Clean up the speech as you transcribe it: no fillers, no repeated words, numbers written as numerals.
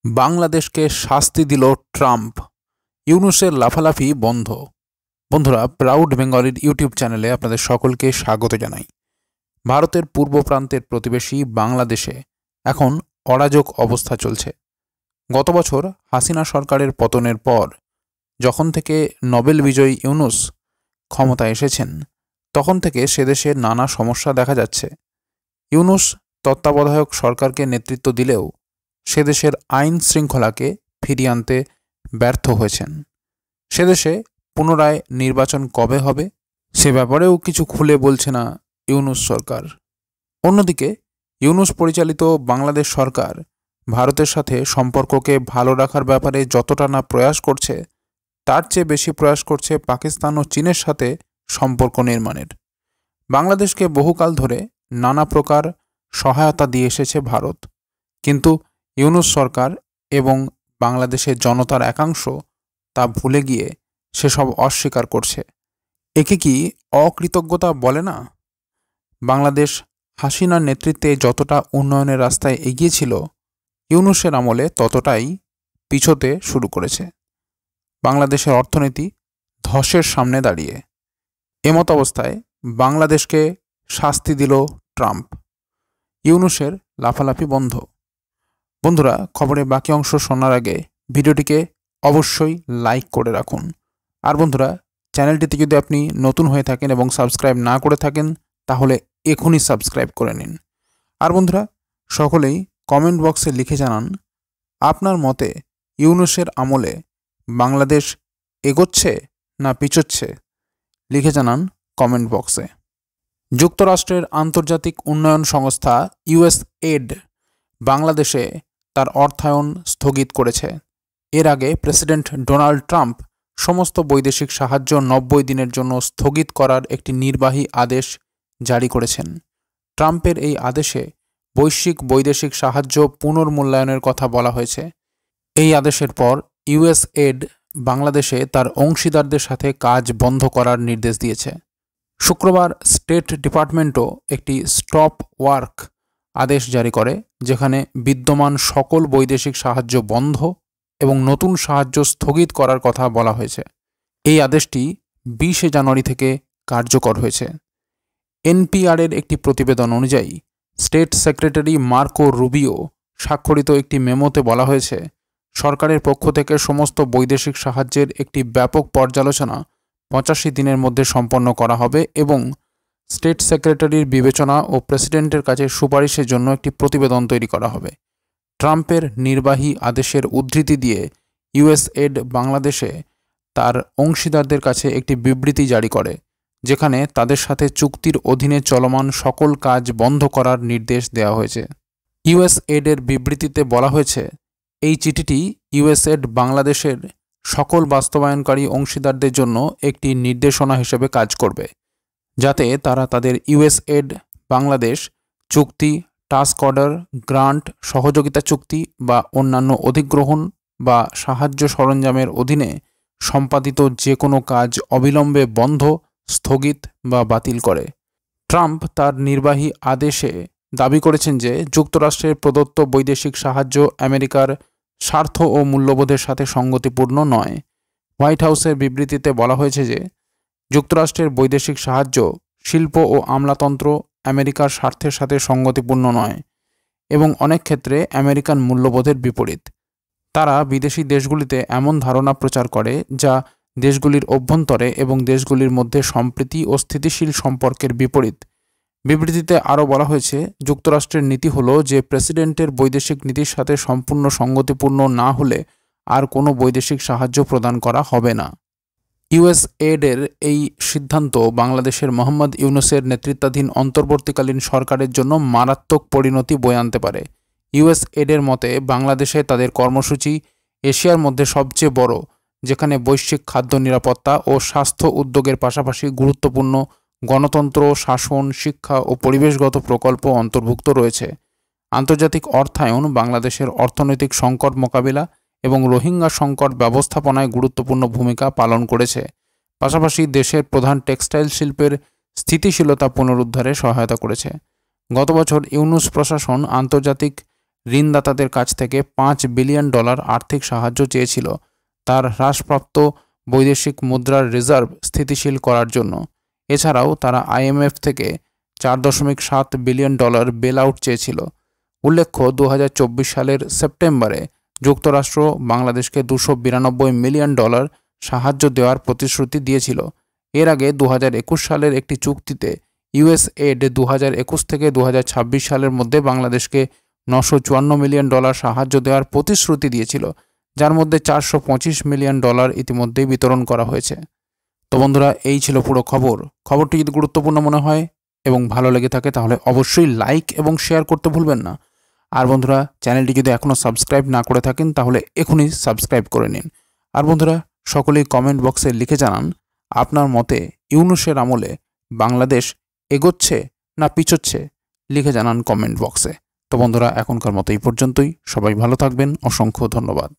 বাংলাদেশকে শাস্তি দিল ট্রাম্প। ইউনূসের লাফালাফি বন্ধ। বন্ধুরা, প্রাউড বেঙ্গলির ইউটিউব চ্যানেলে আপনাদের সকলকে স্বাগত জানাই। ভারতের পূর্ব প্রান্তের প্রতিবেশী বাংলাদেশে এখন অরাজক অবস্থা চলছে। গত বছর হাসিনা সরকারের পতনের পর যখন থেকে নোবেল বিজয়ী ইউনূস ক্ষমতায় এসেছেন, তখন থেকে সেদেশে নানা সমস্যা দেখা যাচ্ছে। ইউনূস তত্ত্বাবধায়ক সরকারকে নেতৃত্ব দিলেও সেদেশের আইন শৃঙ্খলাকে ফিরিয়ে আনতে ব্যর্থ হয়েছেন। সেদেশে পুনরায় নির্বাচন কবে হবে সে ব্যাপারেও কিছু খুলে বলছে না ইউনূস সরকার। অন্যদিকে ইউনূস পরিচালিত বাংলাদেশ সরকার ভারতের সাথে সম্পর্ককে ভালো রাখার ব্যাপারে যতটা না প্রয়াস করছে, তার চেয়ে বেশি প্রয়াস করছে পাকিস্তান ও চীনের সাথে সম্পর্ক নির্মাণের। বাংলাদেশকে বহুকাল ধরে নানা প্রকার সহায়তা দিয়ে এসেছে ভারত, কিন্তু ইউনূস সরকার এবং বাংলাদেশের জনতার একাংশ তা ভুলে গিয়ে সেসব অস্বীকার করছে। একে কি অকৃতজ্ঞতা বলে না? বাংলাদেশ হাসিনার নেতৃত্বে যতটা উন্নয়নের রাস্তায় এগিয়েছিল, ইউনূসের আমলে ততটাই পিছোতে শুরু করেছে। বাংলাদেশের অর্থনীতি ধসের সামনে দাঁড়িয়ে। এমত অবস্থায় বাংলাদেশকে শাস্তি দিল ট্রাম্প। ইউনূসের লাফালাফি বন্ধ। বন্ধুরা, খবরের বাকি অংশ শোনার আগে ভিডিওটিকে অবশ্যই লাইক করে রাখুন। আর বন্ধুরা, চ্যানেলটিতে যদি আপনি নতুন হয়ে থাকেন এবং সাবস্ক্রাইব না করে থাকেন, তাহলে এখনই সাবস্ক্রাইব করে নিন। আর বন্ধুরা, সকলেই কমেন্ট বক্সে লিখে জানান আপনার মতে ইউনূসের আমলে বাংলাদেশ এগোচ্ছে না পিছোচ্ছে। লিখে জানান কমেন্ট বক্সে। যুক্তরাষ্ট্রের আন্তর্জাতিক উন্নয়ন সংস্থা ইউএসএইড বাংলাদেশে তার অর্থায়ন স্থগিত করেছে। এর আগে প্রেসিডেন্ট ডোনাল্ড ট্রাম্প সমস্ত বৈদেশিক সাহায্য 90 দিনের জন্য স্থগিত করার একটি নির্বাহী আদেশ জারি করেছেন। ট্রাম্পের এই আদেশে বৈশ্বিক বৈদেশিক সাহায্য পুনর্মূল্যায়নের কথা বলা হয়েছে। এই আদেশের পর ইউএসএইড বাংলাদেশে তার অংশীদারদের সাথে কাজ বন্ধ করার নির্দেশ দিয়েছে। শুক্রবার স্টেট ডিপার্টমেন্টও একটি স্টপ ওয়ার্ক আদেশ জারি করে, যেখানে বিদ্যমান সকল বৈদেশিক সাহায্য বন্ধ এবং নতুন সাহায্য স্থগিত করার কথা বলা হয়েছে। এই আদেশটি 20 জানুয়ারি থেকে কার্যকর হয়েছে। এনপিআরের একটি প্রতিবেদন অনুযায়ী স্টেট সেক্রেটারি মার্কো রুবিও স্বাক্ষরিত একটি মেমোতে বলা হয়েছে, সরকারের পক্ষ থেকে সমস্ত বৈদেশিক সাহায্যের একটি ব্যাপক পর্যালোচনা 85 দিনের মধ্যে সম্পন্ন করা হবে এবং স্টেট সেক্রেটারির বিবেচনা ও প্রেসিডেন্টের কাছে সুপারিশের জন্য একটি প্রতিবেদন তৈরি করা হবে। ট্রাম্পের নির্বাহী আদেশের উদ্ধৃতি দিয়ে ইউএসএইড বাংলাদেশে তার অংশীদারদের কাছে একটি বিবৃতি জারি করে, যেখানে তাদের সাথে চুক্তির অধীনে চলমান সকল কাজ বন্ধ করার নির্দেশ দেওয়া হয়েছে। ইউএসএইডের বিবৃতিতে বলা হয়েছে, এই চিঠিটি ইউএসএইড বাংলাদেশের সকল বাস্তবায়নকারী অংশীদারদের জন্য একটি নির্দেশনা হিসেবে কাজ করবে, যাতে তারা তাদের ইউএসএইড বাংলাদেশ চুক্তি, টাস্ক অর্ডার, গ্রান্ট, সহযোগিতা চুক্তি বা অন্যান্য অধিগ্রহণ বা সাহায্য সরঞ্জামের অধীনে সম্পাদিত যে কোনো কাজ অবিলম্বে বন্ধ, স্থগিত বা বাতিল করে। ট্রাম্প তার নির্বাহী আদেশে দাবি করেছেন যে যুক্তরাষ্ট্রের প্রদত্ত বৈদেশিক সাহায্য আমেরিকার স্বার্থ ও মূল্যবোধের সাথে সঙ্গতিপূর্ণ নয়। হোয়াইট হাউসের বিবৃতিতে বলা হয়েছে যে যুক্তরাষ্ট্রের বৈদেশিক সাহায্য শিল্প ও আমলাতন্ত্র আমেরিকার স্বার্থের সাথে সঙ্গতিপূর্ণ নয় এবং অনেক ক্ষেত্রে আমেরিকান মূল্যবোধের বিপরীত। তারা বিদেশি দেশগুলিতে এমন ধারণা প্রচার করে যা দেশগুলির অভ্যন্তরে এবং দেশগুলির মধ্যে সম্প্রীতি ও স্থিতিশীল সম্পর্কের বিপরীত। বিবৃতিতে আরও বলা হয়েছে, যুক্তরাষ্ট্রের নীতি হল যে প্রেসিডেন্টের বৈদেশিক নীতির সাথে সম্পূর্ণ সঙ্গতিপূর্ণ না হলে আর কোনো বৈদেশিক সাহায্য প্রদান করা হবে না। ইউএসএইডের এই সিদ্ধান্ত বাংলাদেশের মোহাম্মদ ইউনূসের নেতৃত্বাধীন অন্তর্বর্তীকালীন সরকারের জন্য মারাত্মক পরিণতি বয়ে আনতে পারে। ইউএসএইডের মতে বাংলাদেশে তাদের কর্মসূচি এশিয়ার মধ্যে সবচেয়ে বড়, যেখানে বৈশ্বিক খাদ্য নিরাপত্তা ও স্বাস্থ্য উদ্যোগের পাশাপাশি গুরুত্বপূর্ণ গণতন্ত্র, শাসন, শিক্ষা ও পরিবেশগত প্রকল্প অন্তর্ভুক্ত রয়েছে। আন্তর্জাতিক অর্থায়ন বাংলাদেশের অর্থনৈতিক সংকট মোকাবিলা এবং রোহিঙ্গা সংকট ব্যবস্থাপনায় গুরুত্বপূর্ণ ভূমিকা পালন করেছে। পাশাপাশি দেশের প্রধান টেক্সটাইল শিল্পের স্থিতিশীলতা পুনরুদ্ধারে সহায়তা করেছে। গত বছর ইউনূস প্রশাসন আন্তর্জাতিক ঋণদাতাদের কাছ থেকে $5 বিলিয়ন আর্থিক সাহায্য চেয়েছিল তার হ্রাসপ্রাপ্ত বৈদেশিক মুদ্রার রিজার্ভ স্থিতিশীল করার জন্য। এছাড়াও তারা IMF থেকে $4.7 বিলিয়ন বেল আউট চেয়েছিল। উল্লেখ্য, 2024 সালের সেপ্টেম্বরে যুক্তরাষ্ট্র বাংলাদেশকে $292 মিলিয়ন সাহায্য দেওয়ার প্রতিশ্রুতি দিয়েছিল। এর আগে 2021 সালের একটি চুক্তিতে USAID 2021 থেকে 2026 সালের মধ্যে বাংলাদেশকে $954 মিলিয়ন সাহায্য দেওয়ার প্রতিশ্রুতি দিয়েছিল, যার মধ্যে $425 মিলিয়ন ইতিমধ্যেই বিতরণ করা হয়েছে। তো বন্ধুরা, এই ছিল পুরো খবর। খবরটি যদি গুরুত্বপূর্ণ মনে হয় এবং ভালো লেগে থাকে তাহলে অবশ্যই লাইক এবং শেয়ার করতে ভুলবেন না। আর বন্ধুরা, চ্যানেলটি যদি এখনও সাবস্ক্রাইব না করে থাকেন তাহলে এখনই সাবস্ক্রাইব করে নিন। আর বন্ধুরা, সকলেই কমেন্ট বক্সে লিখে জানান আপনার মতে ইউনূসের আমলে বাংলাদেশ এগোচ্ছে না পিছোচ্ছে, লিখে জানান কমেন্ট বক্সে। তো বন্ধুরা, এখনকার মতো এই পর্যন্তই। সবাই ভালো থাকবেন। অসংখ্য ধন্যবাদ।